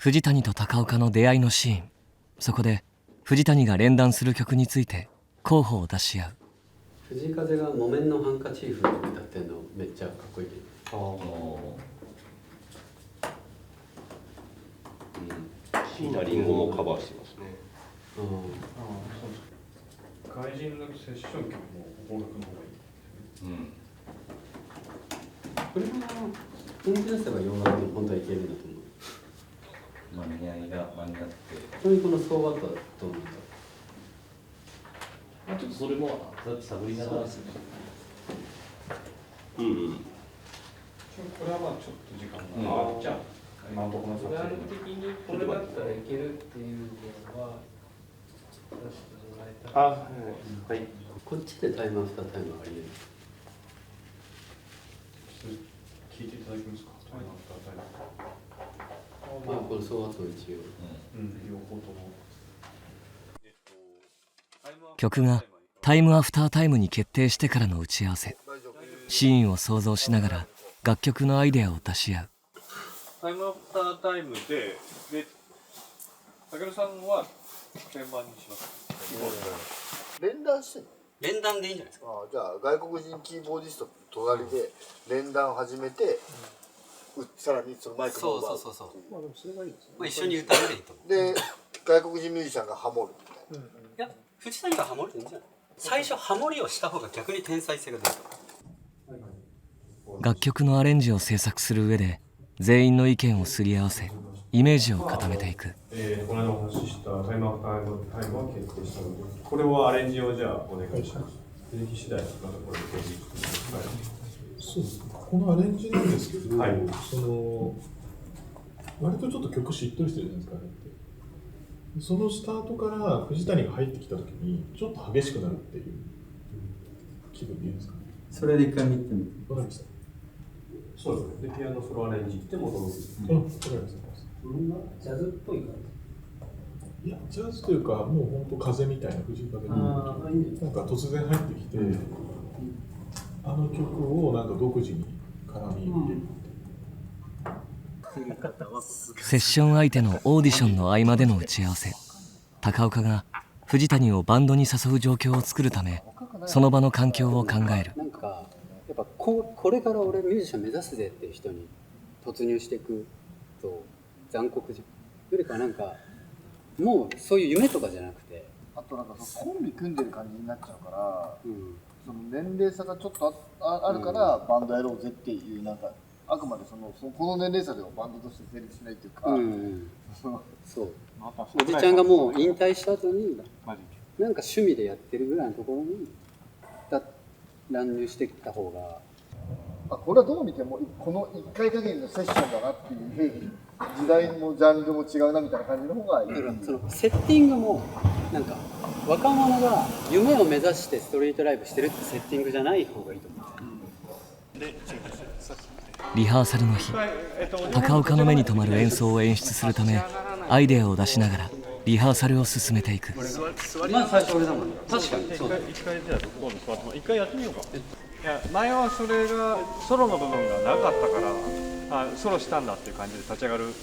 藤谷と高岡の出会いのシーン。そこで藤谷が連弾する曲について候補を出し合う。藤風が木綿のハンカチーフの曲歌ってるのめっちゃかっこいい。椎名林檎もカバーしてますね。怪人のセッション曲も音楽の方がいい。これは運転すれば洋楽でも本当はいけるんだと思う。間に合ってちなみにこのソーバットはどうなんだろう。ちょっとそれも探りながらですね。これはまあちょっと時間がじゃあ今のところの撮プラン影的にこれだったらいけるっていうのは出してもらえたら。はい。こっちでタイムアフタータイムありえる。聞いていただけますか。タイムアフタータイム。まあこれソーバット一応。両方とも。曲がタイムアフタータイムに決定してからの打ち合わせ。シーンを想像しながら楽曲のアイデアを出し合う。タイムアフタータイムで、たけるさんは鍵盤にします。連弾してんの？連弾でいいんじゃないですか。じゃあ外国人キーボーディストと隣で連弾を始めて、さらにそのマイクの奪う。そう。まあでもそれがいいですね。まあ一緒に歌えばいいと思う。で外国人ミュージシャンがハモるみたいな。いや藤谷がハモるんじゃない。最初ハモリをした方が逆に天才性が出る。楽曲のアレンジを制作する上で全員の意見をすり合わせイメージを固めていく。この間お話ししたタイムアフタータイムは決定したので、これはアレンジをじゃあお願いします。出来次第またこれで決定してください。そうですね。このアレンジなんですけど、はい、その割とちょっと曲しっとりしてるじゃないですか、あれって。そのスタートから藤谷が入ってきたときにちょっと激しくなるっていう気分でいいですかね。それで一回見てみて。わかりました。そうですね。でピアノソロアレンジって戻る。わかりました。ジャズっぽい感いや、ジャズというか、もう本当風みたいな、藤井風のなんか突然入ってきて、あの曲をなんか独自に絡み入れる。セッション相手のオーディションの合間での打ち合わせ。高岡が藤谷をバンドに誘う状況を作るためその場の環境を考える。なんかやっぱこれから俺ミュージシャン目指すぜっていう人に突入していくと残酷じゃん。よりかなんかもうそういう夢とかじゃなくて、あとなんかそのコンビ組んでる感じになっちゃうから、その年齢差がちょっとあるからバンドやろうぜっていうなんかあくまでこの年齢差ではバンドとして成立しないっていうか、そうおじちゃんがもう引退した後になんか趣味でやってるぐらいのところに乱入してきた方が、これはどう見てもこの1回限りのセッションだなっていう時代もジャンルも違うなみたいな感じの方がいい。だからそのセッティングもなんか若者が夢を目指してストリートライブしてるってセッティングじゃない方がいいと思う。リハーサルの日、高岡の目に留まる演奏を演出するためアイデアを出しながらリハーサルを進めていく。まず最初俺だもんね。確かにそうだ。一回じゃあどうですか。一回やってみようか。いや前はそれがソロの部分がなかったからソロしたんだっていう感じで立ち上がる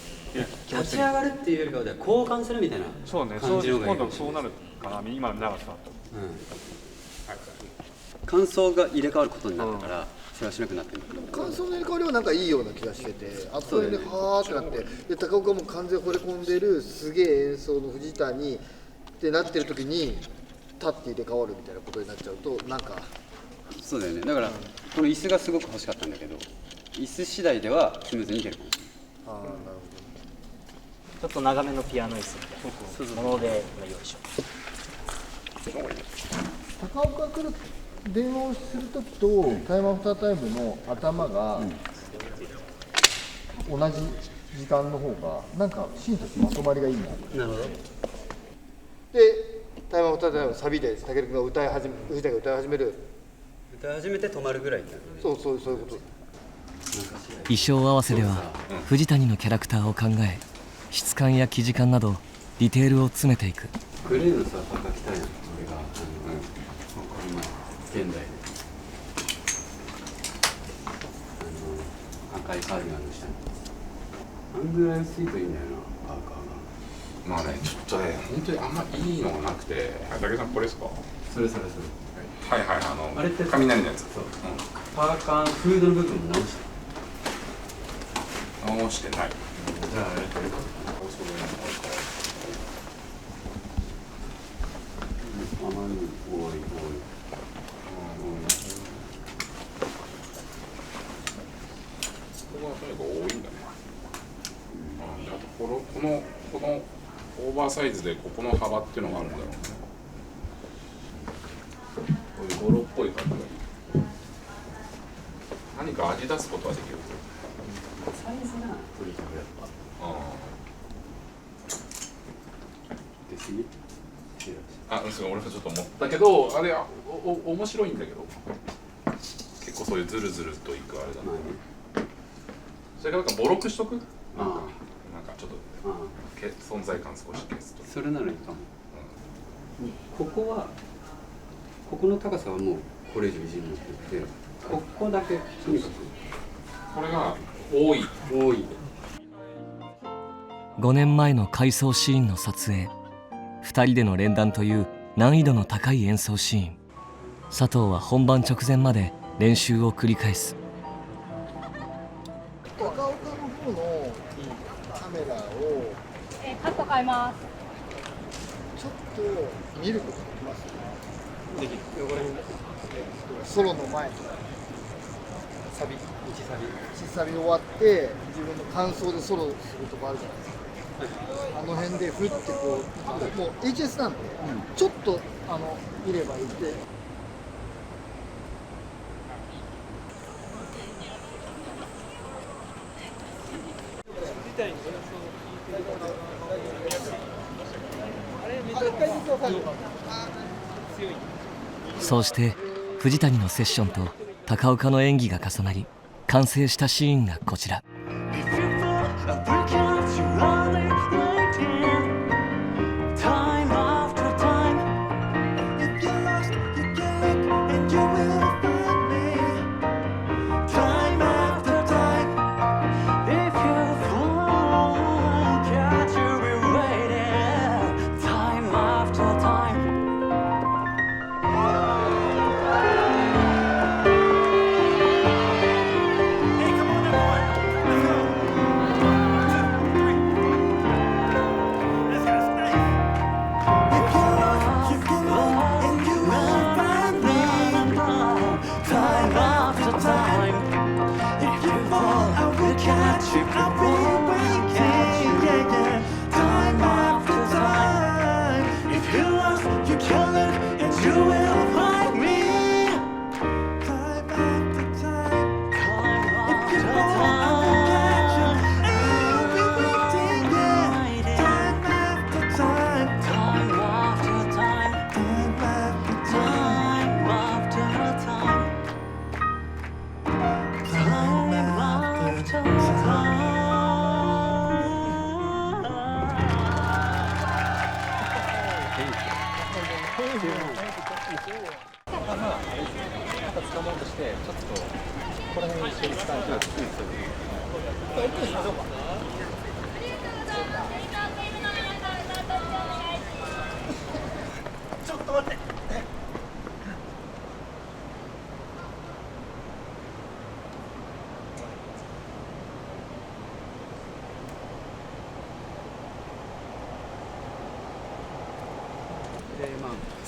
気持ち。立ち上がるっていうよりかは交換するみたいなそうね。感じの方がいい。今度そうなるかな。今なかった。感想が入れ替わることになったから。それはしなくなってる。感想の入れ替わりはなんかいいような気がしてて、あそこではーってなってで高岡も完全に惚れ込んでるすげえ演奏の藤谷ってなってる時に立って入れ替わるみたいなことになっちゃうとなんかそうだよね。だからこの椅子がすごく欲しかったんだけど椅子次第ではスムーズにいけるかもしれない。なるほど。ちょっと長めのピアノ椅子みたいなもので用意しよう。高岡が来る電話をするときとタイムアフタータイムの頭が同じ時間の方がなんかシーンとしてまとまりがいいな。なるほど。でタイムアフタータイムのサビで武君が藤谷が歌い始める。歌い始めて止まるぐらいになる。そういうこと。衣装合わせでは藤谷のキャラクターを考え質感や生地感などディテールを詰めていく。グレーのさパカ着たいな。俺が今現代で赤いカーディガンの下にあんぐらい薄いといいんだよな。まあね、ちょっとね、本当にあんまいいのがなくて。武井さん、これですか？それ。はいはい、あれって雷のやつ。そう。パーカーフードの部分も直して。直してない。じゃああれこれか。あまり多い。ここはとにかく多いんだね。あとこのオーバーサイズでここの幅っていうのがあるんだろうね。こういうゴロっぽい感じがいい。何か味出すことはできる。サイズが取りたくやっぱ。あですね。あ、そう、俺もちょっと思ったけど、あれ面白いんだけど、結構そういうズルズルといくあれだな。それからなんかボロくしとく？なんかちょっと存在感少し消すと。それならいいかも。ここの高さはもうこれ以上いじるのってここだけとにかくこれが多い。5年前の回想シーンの撮影、2人での連弾という難易度の高い演奏シーン。佐藤は本番直前まで練習を繰り返す。高岡の方のカメラをカット変えます。ちょっと見ることできます？できる。これソロの前とか1サビサビ終わって自分の感想でソロするとこあるじゃないですか。あの辺でふってこうもう HS なんで、ちょっと見ればいいって。そうして藤谷のセッションと高岡の演技が重なり完成したシーンがこちら。ちょっと待って。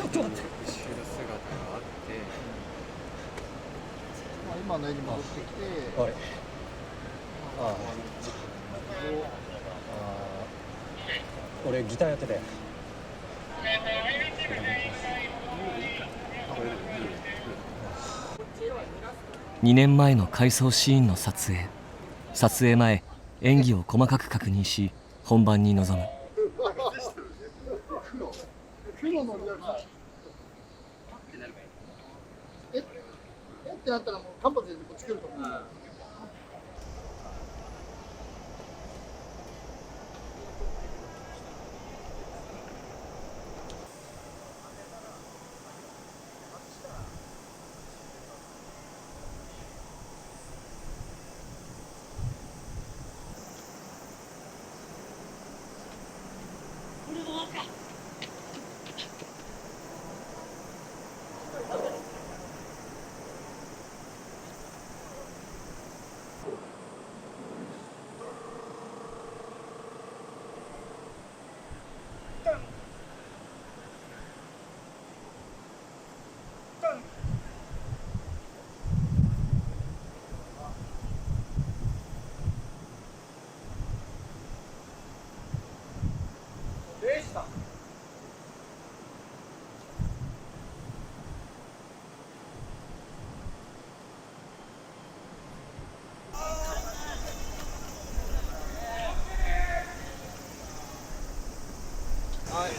後ろ姿があって、今の絵に戻ってきて、俺ギターやってたよ。2年前の回想シーンの撮影前演技を細かく確認し本番に臨む。黒のリアルさってなったらもう単発でこっち来ると思う。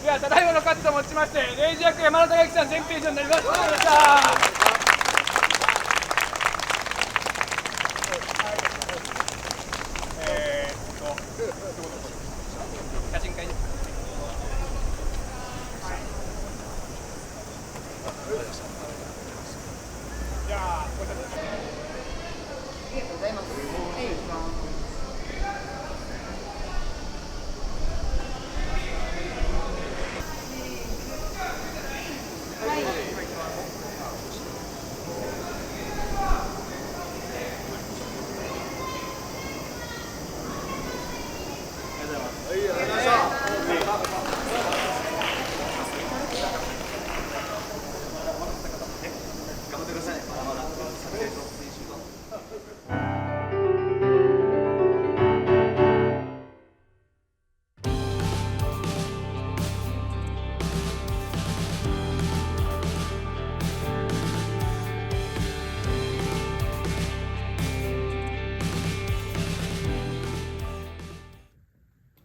ではただいまのカットをもちましてレイジ役山田孝之さん全ページになります。ありがとうございました。写真会です。じゃあこちらです。ありがとうございます。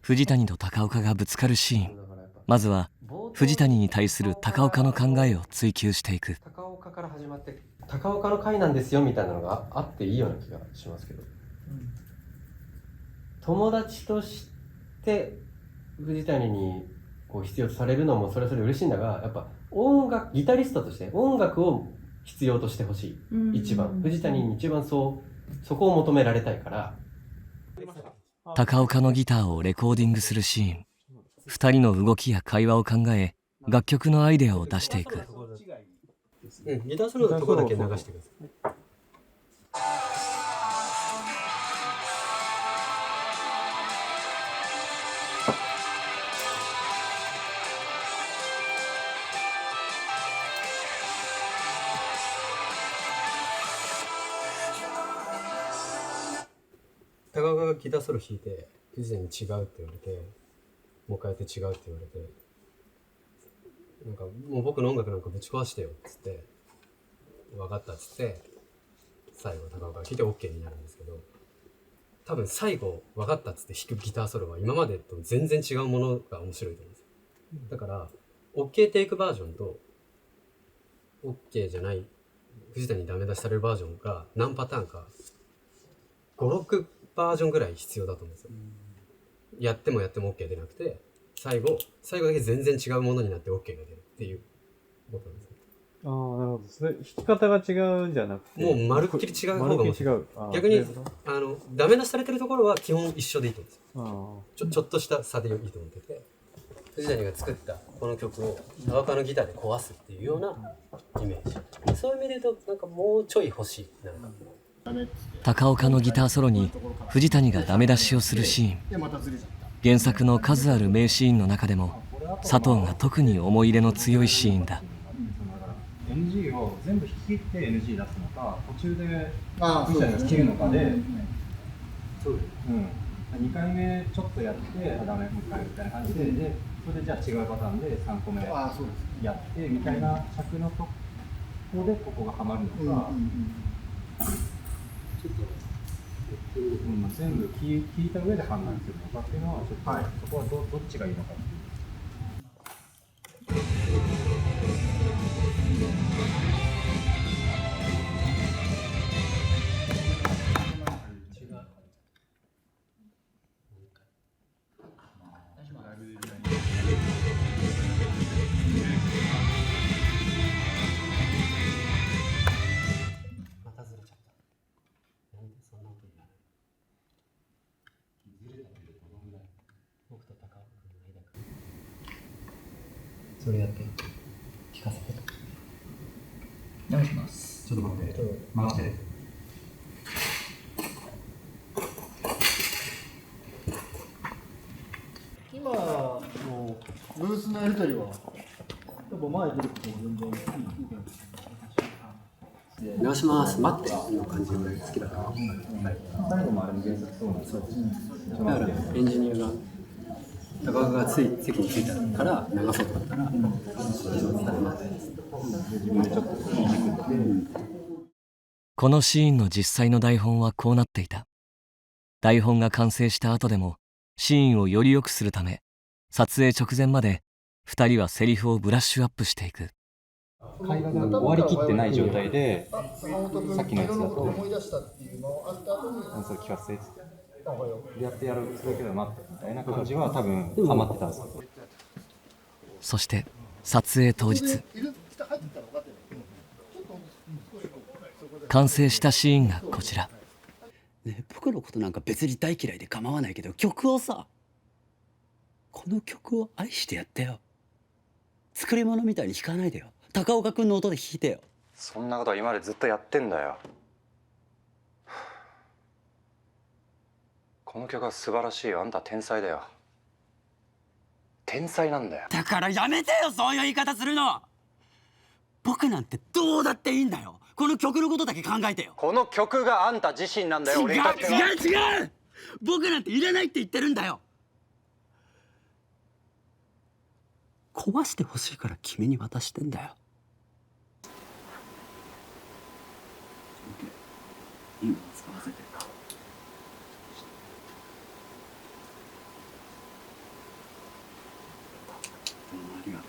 藤谷と高岡がぶつかるシーン。まずは藤谷に対する高岡の考えを追求していく。高岡から始まって高岡の会なんですよみたいなのがあっていいような気がしますけど、友達として藤谷にこう必要とされるのもそれはそれ嬉しいんだが、やっぱギタリストとして音楽を必要としてほしい。一番藤谷に一番そこを求められたいから。高岡のギターをレコーディングするシーン。2人の動きや会話を考え、楽曲のアイデアを出していく。ギターソロのところだけ流してください。高岡がギターソロ弾いて藤谷に違うって言われて、もう一回やって違うって言われて、なんかもう僕の音楽なんかぶち壊してよっつって、分かったっつって最後高岡が弾いて OK になるんですけど、多分最後分かったっつって弾くギターソロは今までと全然違うものが面白いと思うんですよ。だから OK テイクバージョンと OK じゃない藤谷にダメ出しされるバージョンが何パターンか5、6バージョンぐらい必要だと思うんですよ。やっても OK 出なくて、最後だけ全然違うものになって OK が出るっていうことなんですね。ああ、なるほど。それ弾き方が違うんじゃなくて、もうまるっきり違う方が面白い。逆にダメ出しされてるところは基本一緒でいいと思うんですよ。ちょっとした差でいいと思ってて、藤谷が作ったこの曲を高岡のギターで壊すっていうようなイメージ。そういう意味で言うとなんかもうちょい欲しい。なんか高岡のギターソロに藤谷がダメ出しをするシーン。原作の数ある名シーンの中でも佐藤が特に思い入れの強いシーンだ。 NG を全部引き切って NG 出すのか、途中で藤谷が切るのかで、2回目ちょっとやってダメもう一回みたいな感じで、それでじゃあ違うパターンで3個目やってみたいな尺のとこでここがはまるのか、全部聞いた上で判断するのかっていうのはちょっと、そこはどっちがいいのかっていう。それやって聞かせて。お願いします。ちょっと待って。待って。今のブースのやり取りは、やっぱ前出てくると全然いい。直します待っての感じが好きだから、最後もあれも原則そうなんですよ。だからエンジニアが高岡が席に着いたから流そうと思ったら、このシーンの実際の台本はこうなっていた。台本が完成した後でもシーンをより良くするため、撮影直前まで2人はセリフをブラッシュアップしていく。会話が終わりきってない状態で、さっきのやつだとそれ聞かせてってやってやるだけだなみたいな感じは多分ハマってたんですよ。そして撮影当日、完成したシーンがこちら。ね、僕のことなんか別に大嫌いで構わないけど、曲をさ、この曲を愛してやってよ。作り物みたいに弾かないでよ。高岡君の音で弾いてよ。そんなことは今までずっとやってんだよ。この曲は素晴らしいよ。あんた天才だよ。天才なんだよ。だからやめてよ、そういう言い方するの。僕なんてどうだっていいんだよ。この曲のことだけ考えてよ。この曲があんた自身なんだよ。俺にとっては。違う僕なんていらないって言ってるんだよ。壊してほしいから君に渡してんだよ。今使わせてるか。ありがとう。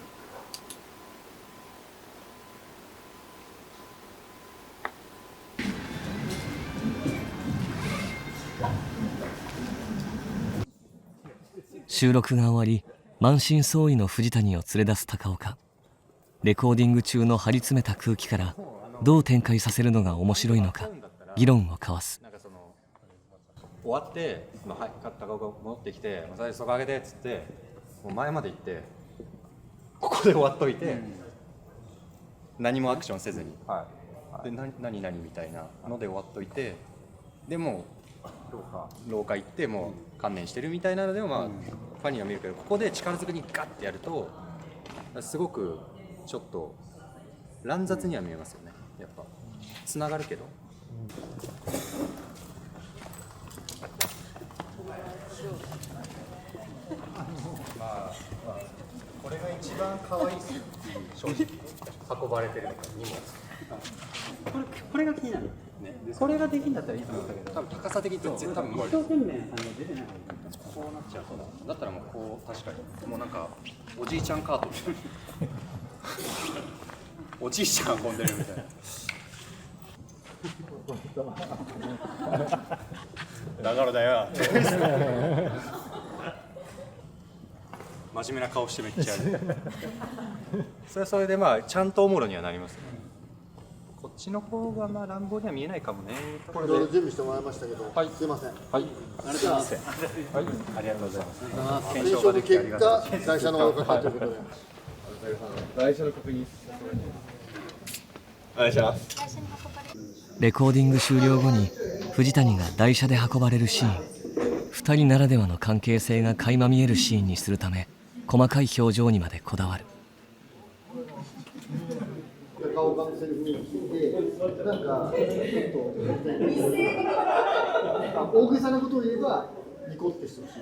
収録が終わり、満身創痍の藤谷を連れ出す高岡。レコーディング中の張り詰めた空気からどう展開させるのが面白いのか議論を交わす。終わって、高岡戻ってきて「最初そこ上げて」っつってもう前まで行ってここで終わっといて、何もアクションせずに「で何々」みたいなので終わっといて、でも廊下行ってもう観念してるみたいなのでもまあファニーは見るけど、ここで力ずくにガッてやるとすごくちょっと乱雑には見えますよね。やっぱつながるけど。これが一番可愛いですよ、正直。運ばれてる荷物。これが気になる。これができるんだったらいいと思ったけど、多分高さ的に多分一生懸命出てない。こうなっちゃう。だったらもうこう確かにもうなんかおじいちゃんカートみたいな。おじいちゃん運んでるみたいな。だからだよ。真面目な顔してめっちゃやる。それはそれでまあちゃんとおもろにはなりますね。こっちの方がまあ乱暴には見えないかもね。これで準備してもらいましたけど、すいません。はい。ありがとうございます。はい。ありがとうございます。検証の結果、台車の方が勝ったということで。台車の確認。お願いします。レコーディング終了後に藤谷が台車で運ばれるシーン。2人ならではの関係性が垣間見えるシーンにするため、細かい表情にまでこだわる。高岡のセリフを聞いて、なんかちょっと大げさなことを言えばニコってしてほしい。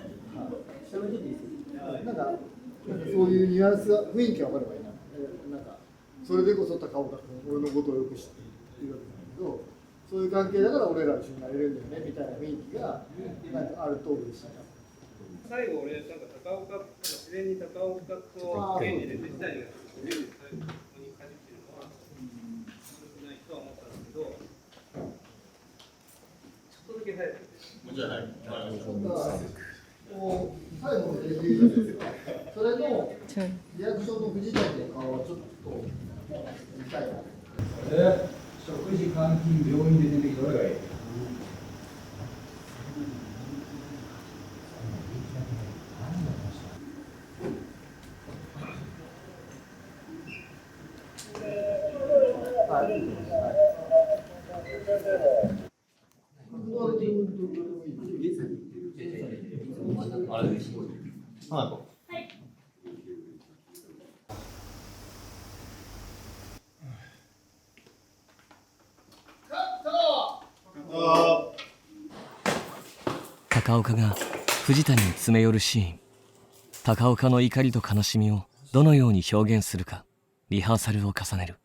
なんかそういうニュアンスが雰囲気が分かればいいな。なんかそれでこそ高岡君、俺のことをよく知っているわけだけど、そういう関係だから俺ら一緒になれるんだよねみたいな雰囲気がなんかあると嬉しいな。最後俺なんか高岡自然に高岡と現に出てきたいがここにかじってるのは悪くないとは思ったんですけど、ちょっとだけ早く。じゃない。最後のレビューじゃないですか。それのリアクションの藤谷の顔はちょっと見たいな。食事監禁病院で出てきたどれがいい？高岡が藤谷に詰め寄るシーン。高岡の怒りと悲しみをどのように表現するかリハーサルを重ねる。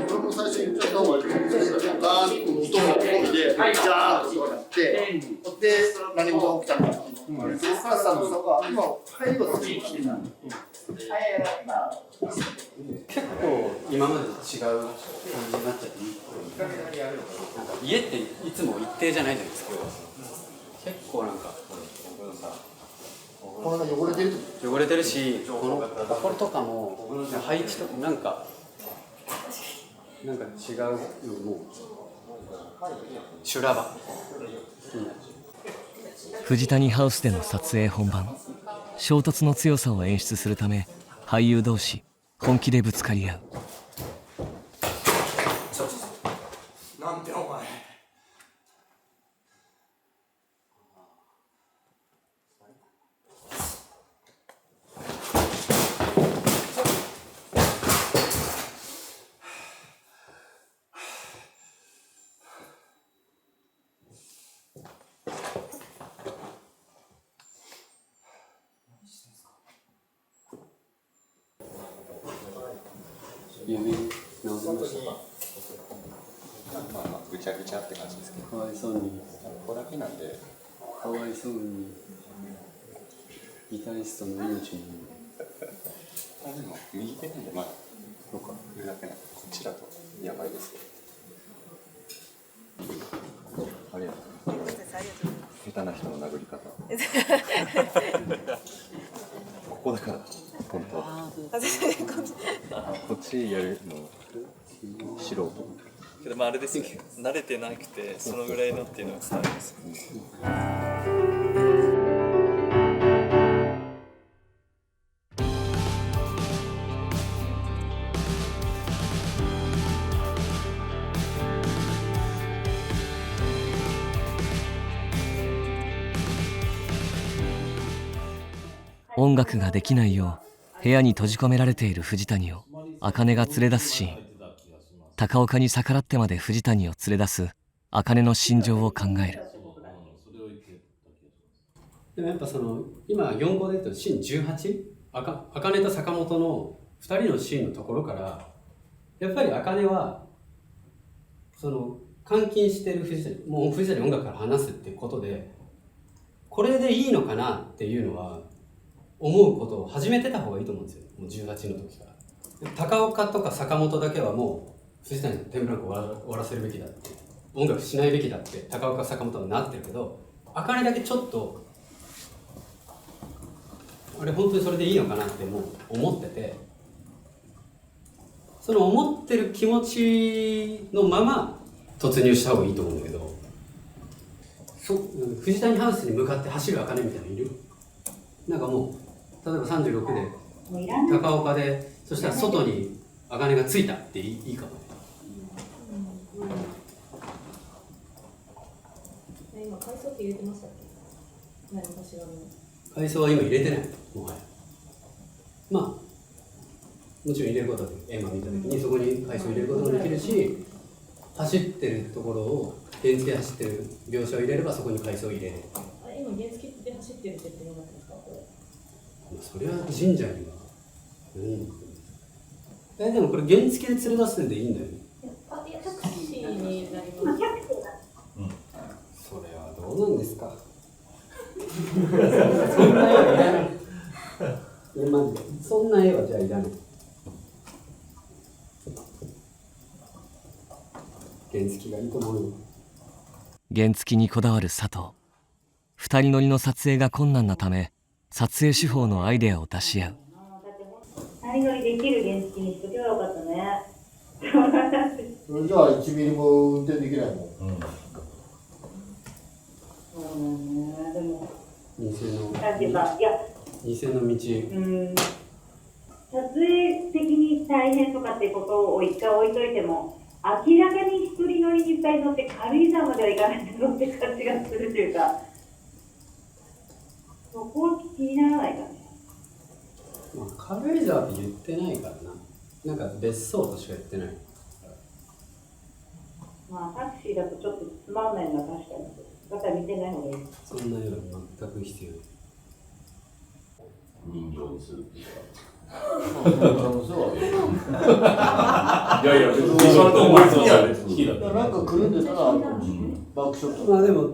僕も最初にちょっとガーンと音を込んで、ジャーッとやって、で、何事が起きたのか。その深さの差が、今、入りはすぐ来てない。結構今までと違う感じになっちゃって、なんか家っていつも一定じゃないじゃないですか。結構なんかこの汚れてる汚れてるし、このところとかも配置とかなんか違うのも修羅場。藤谷ハウスでの撮影本番、衝突の強さを演出するため俳優同士本気でぶつかり合う。なんてお前。夢直せました。まあぐちゃぐちゃって感じですけど。かわいそうに。ここだけなんで。かわいそうに。ギタリストの命に。でも右手なんでまだどうかこれだけなんでこっちだとやばいですけど。ありがとう。下手な人の殴り方。ここだから本当。こっちやるの素人。けどまああれですよね。慣れてなくてそのぐらいのっていうのが伝わります。音楽ができないよう部屋に閉じ込められている藤谷を茜が連れ出すシーン。高岡に逆らってまで藤谷を連れ出す茜の心情を考える。でもやっぱ今4号で言うとシーン18、茜と坂本の2人のシーンのところからやっぱり茜は監禁してる藤谷、もう藤谷音楽から離すっていうことでこれでいいのかなっていうのは思うことを始めてた方がいいと思うんですよ。もう18の時から。高岡とか坂本だけはもう藤谷のテンブランクを終わらせるべきだって、音楽しないべきだって高岡坂本はなってるけど、茜だけちょっとあれ本当にそれでいいのかなってもう思ってて、その思ってる気持ちのまま突入した方がいいと思うんだけど、藤谷ハウスに向かって走る茜みたいなのいる？なんかもう例えば36で高岡で、そしたら外に茜がついたっていいかもね。今海藻って入れてましたっけ？何かしらの海藻は今入れてない、もはや。まあもちろん入れることは絵馬見た時にそこに海藻入れることもできるし、走ってるところを原付で走ってる描写を入れればそこに海藻を入れる。今原付で走ってるってどうなってますか？それは神社にはでもこれ原付で連れ出すんでいいんだよね。いやタクシーになります。それはどうなんですか。そんな絵はいらない。マジでそんな絵はじゃあいらない。原付がいいと思うよ。原付にこだわる佐藤。2人乗りの撮影が困難なため撮影手法のアイデアを出し合う。2人乗りできる原付にしとけばよかったね。それじゃあ1ミリも運転できないもん。でも偽のだってさ、いや、偽の道。撮影的に大変とかってことを一回置いといても、明らかに一人乗りにいっぱい乗って軽井沢までは行かないと乗って感じがするというか、そこは気にならないかね。まあ、軽井沢って言ってないからな。なんか別荘としか言ってない。まあタクシーだとちょっとつまんないのは確かに。だから見てない方がいい。そんな夜は全く必要ない。人形にするっていうか。いやいや、別にその思いつきはね、好きだった。なんかくるんでたらバックショット。まあでも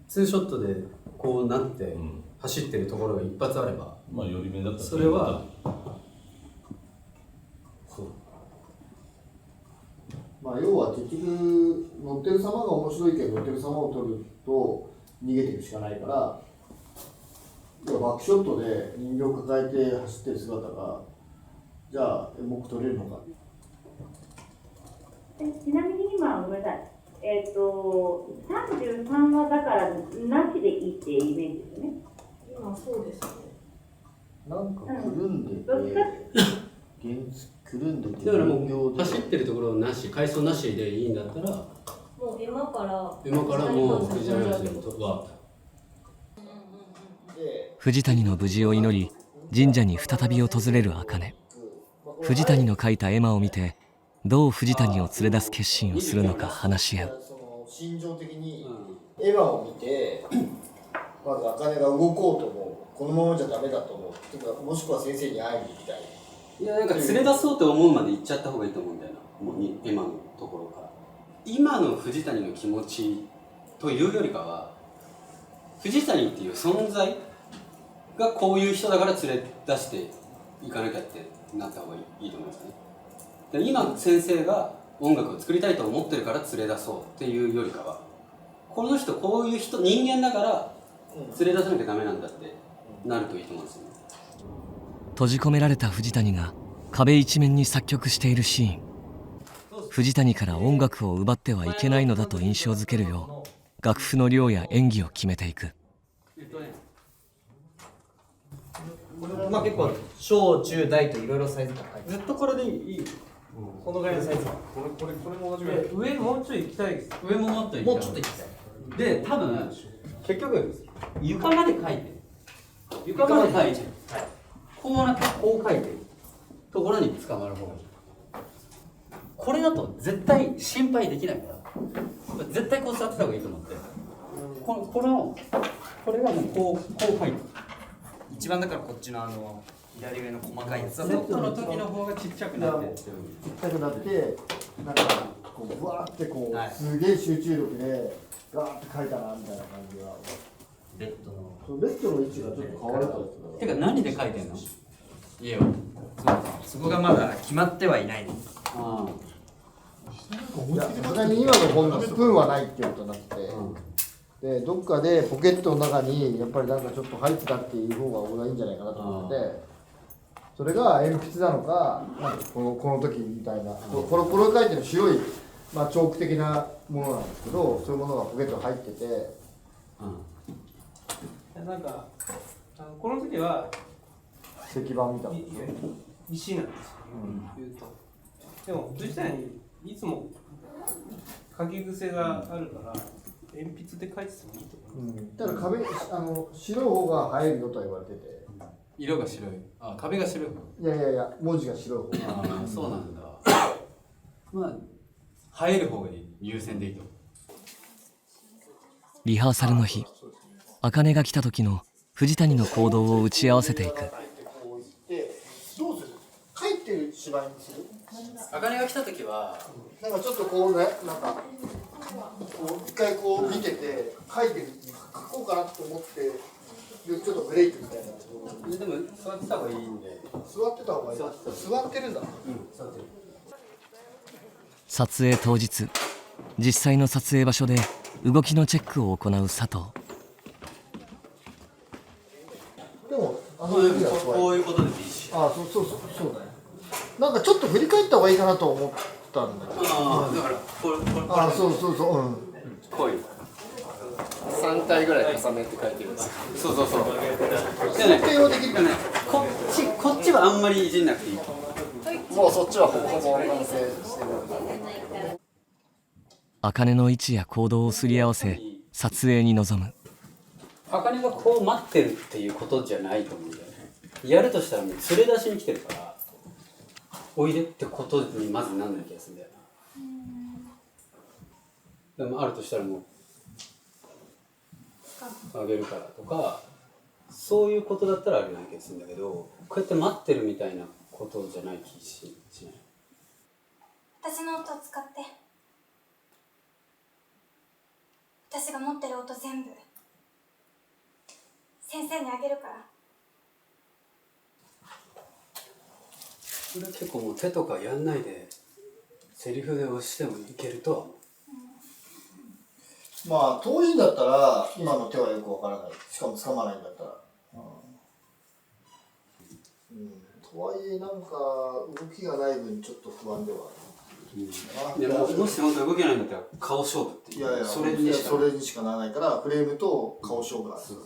ツーショットでこうなって走ってるところが一発あれば、まあ寄り目だったらそれはそう。まあ要は結局乗ってる様が面白いけど乗ってる様を撮ると逃げていくしかないから。バックショットで人形抱えて走ってる姿がじゃあエモく撮れるのか。ちなみに今ごめんなさい。33話だからなしでいいってイメージですよね。今そうですね。なんかくるんでて、くるんでて。だからもう走ってるところなし、回想なしでいいんだったら、もう今からもう藤谷さんは。藤谷の無事を祈り神社に再び訪れる茜。藤谷の描いた絵馬を見てどう藤谷を連れ出す決心をするのか話し合う。心情的に絵馬を見てまず茜が動こうと思う、このままじゃダメだと思うてか、もしくは先生に会いに行きたい。いやなんか連れ出そうと思うまで行っちゃった方がいいと思うんだよな、もう今のところから。今の藤谷の気持ちというよりかは藤谷っていう存在がこういう人だから連れ出していかなきゃってなった方がいいと思うんですね。で今先生が音楽を作りたいと思ってるから連れ出そうっていうよりかは、この人こういう人人間だから連れ出さなきゃダメなんだってなるといいと思うんですよね。閉じ込められた藤谷が壁一面に作曲しているシーン。藤谷から音楽を奪ってはいけないのだと印象づけるよう楽譜の量や演技を決めていく。まあ結構小中大といろいろサイズが入ってずっとこれでいい。このぐらいのサイズ。これも同じぐらい。上もうちょい行きたいです。上ももっと行きたい。もうちょっと行きたい。で多分結局床まで書いてる。床まで書いてる。こうなってこう書いてるところに捕まる方がいい。これだと絶対心配できないから絶対こう座ってた方がいいと思って、これがもうこう書いてる。一番だからこっちの左上の細かいやつだとセットの時の方がちっちゃくなってる。ちっちゃくなってなんかこうブワーってこう、すげえ集中力でガーって書いたなみたいな感じが。レッドのレッドの位置がちょっと変わると。てか何で書いてんの？家を。そこがまだ決まってはいないの。いや、さすがに今の本のスプーンはないっていうことになってて、でどっかでポケットの中にやっぱりなんかちょっと入ってたっていう方が俺はいいんじゃないかなと思ってて、それが鉛筆なのか、なんかこの時みたいな、これ書いてる白い、まあ、チョーク的なものなんですけど、そういうものがポケットに入ってて、なんかこの時は石板みたいな石なんですよ、言うと。でも藤谷にいつも書き癖があるから鉛筆で書いててもいいと思う。ただ壁白い方が入るよとは言われてて、色が白い。壁が白い。いや文字が白い方が。そうなんだ。まあ映える方が優先でいいと。リハーサルの日、茜が来た時の藤谷の行動を打ち合わせていく。どうする？書いてる芝居にする？茜が来た時はなんかちょっとこうね、なんかこう一回こう見てて書いてる、書こうかなと思ってでちょっとブレイクみたいな。でも座ってた方がいいんで。座ってた方がいい。座ってるんだ。座ってる。撮影当日、実際の撮影場所で動きのチェックを行う佐藤。こういうことでもいいし。ああ、そうだね。なんかちょっと振り返った方がいいかなと思ったんだけど。ああ、だからこれああ、そう、こういう3体ぐらい重ねって書いてるんですよ。そう。想定はできるかね。こっちはあんまりいじんなくていい。もうそっちはほぼ完成してる。茜の位置や行動をすり合わせ撮影に臨む。茜がこう待ってるっていうことじゃないと思うんだよね。やるとしたらもう連れ出しに来てるからおいでってことにまずなんない気がするんだよな。でもあるとしたらもうあげるからとかそういうことだったらあるような気がするんだけど、こうやって待ってるみたいなことじゃない気しない。私の音を使って私が持ってる音全部先生にあげるから。それ結構もう手とかやんないでセリフで押してもいけるとは思う。まあ遠いんだったら今の手はよくわからない。しかも掴まないんだったら。とはいえなんか動きがない分ちょっと不安ではある。いやもし本当動けないんだったら顔勝負っていう。いやそれにしかならないからフレームと顔勝負なんですよ。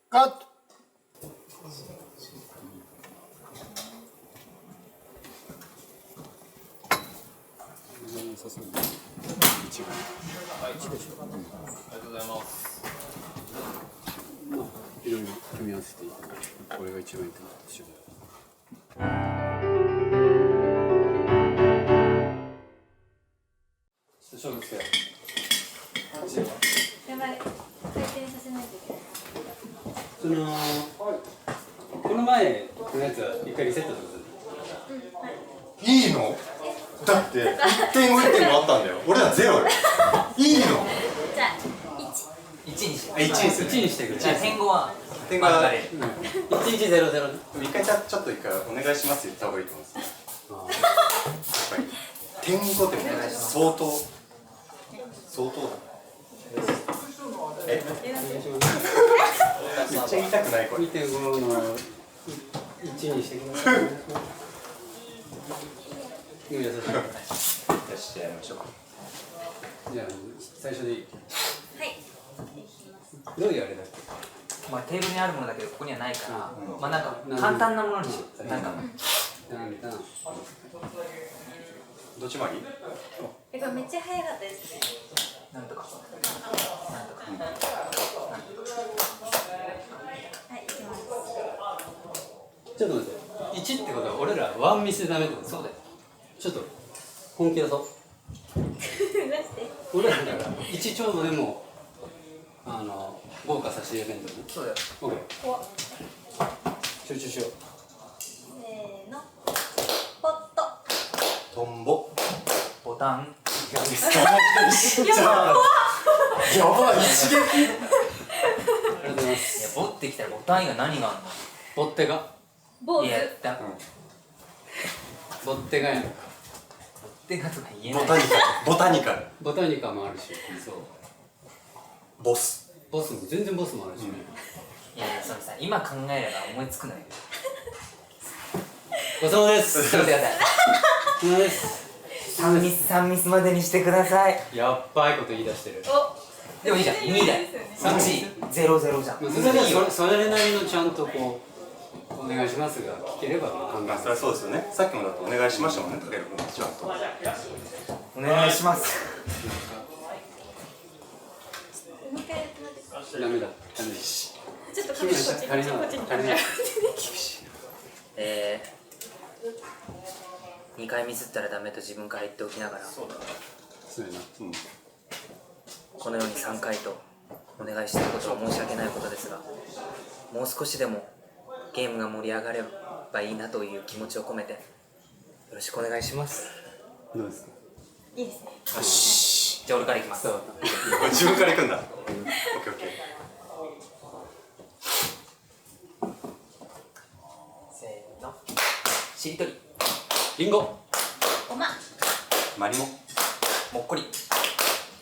カット。ありがとうございます。いろいろ組み合わせていい。これが一番いいかなとしよう。勝負してよ。やばい、回転させないといけない。この前のやつは一回リセットとかする。いいの？だって1.5、1.5あったんだよ。俺らゼロよ。いいの？じゃあ1にして。1にしていく。じゃあ点5は点5は1、1、0、0。一回ちょっと一回お願いしますって言った方がいいと思うんですよ。やっぱり点5って相当だ。めっちゃ言いたくないこれ。2.5 の1にしてください。優しい。よし、じゃあやりましょうか。じゃあ最初でいい。はい。どういうあれだっけ？まあテーブルにあるものだけどここにはないから、まあなんか簡単なものにしよう。なんかどっち回り？これめっちゃ早かったですね。なんとか。はい、行きます。ちょっと待って。1ってことは俺らワンミスでダメってこと？そうだよ。ちょっと本気出そう。俺らだから1ちょうどでも豪華差し入れ弁当ね。そうだよ。オッケー。集中しよう。せーの。ポット。トンボ。ボタン。やばい一撃。ありがとうございます。いやボってきたらボタン以外何があるの？ボッテが。坊主。いやだ。ボッテがやん。ボッテがとか言えない。ボタニカル。ボタニカもあるし。そう。ボスも全然ボスもあるしね。いやそのさ今考えれば思いつくのよ。ごちそうさまです。ちょっと待ってください。ごちそうさまです。3ミスまでにしてください。やっばいこと言い出してる。でもいいじゃん。2だよ。1、0、0じゃん。それなりのちゃんとこうお願いしますが聞ければ考え。それはそうですよね。さっきもだとお願いしましたもんね。かける君ちゃんと。お願いします。ダメだ。ダメちょっと足りない。足りない。2回ミスったらダメと自分から言っておきながら、そうやな。このように3回とお願いしたいことは申し訳ないことですが、もう少しでもゲームが盛り上がればいいなという気持ちを込めてよろしくお願いします。どうですか？いいですね。よし、じゃあ俺からいきます。自分から行くんだ。オッケーオッケー。せーの。しりとり。りんご。ごま。マリモ。もっこり。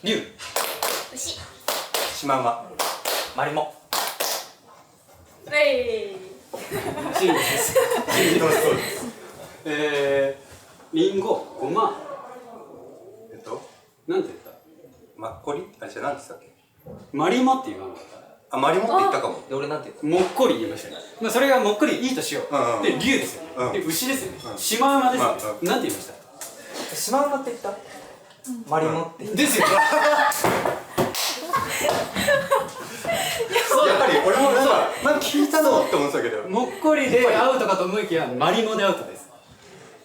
竜。牛。シマウマ。マリモ。シンです。りんご、ごま。なんて言った？マッコリ？あ、じゃあ何て言ったっけ？マリモって言わなかった？あ、マリモって言ったかも。で、俺なんて言った？もっこり言いましたよ。まあそれがもっこりいいとしよう。で、竜ですよね。で、牛ですよね。シマウマですよね。なんて言いました？シマウマって言った？マリモって言った。ですよ。やっぱり俺もなんか聞いたのって思ってたけど、もっこりでアウトかと思いきやマリモでアウトです。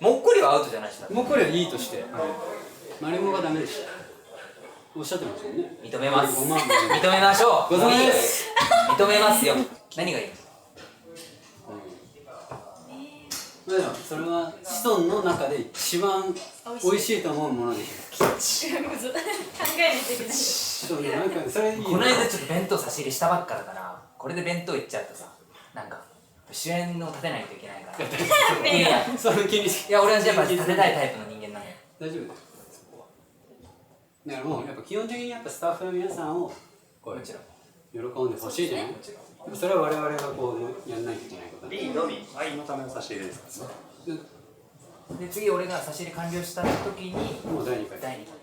もっこりはアウトじゃないしな。もっこりはいいとして、マリモがダメでした。おっしゃってましたよね。認めます。ごま認めましょう。ございまもういいよ。す。認めますよ。何がいい？まあでもそれは子孫の中で一番美味しいと思うものでしょ。考えないといけない。そうね、なんかそれいい。この間ちょっと弁当差し入れしたばっかだから、これで弁当いっちゃうとさ、なんか主演を立てないといけないから。いや、その気にし。いや俺はやっぱ立てたいタイプの人間なのよ。大丈夫です。だからもうやっぱ基本的にやっぱスタッフの皆さんをこう喜んでほしいじゃない。でもそれは我々がこうやんないといけないこと。いいのみ愛のための差し入れですからね。で次俺が差し入れ完了した時にもう第2回。第2回。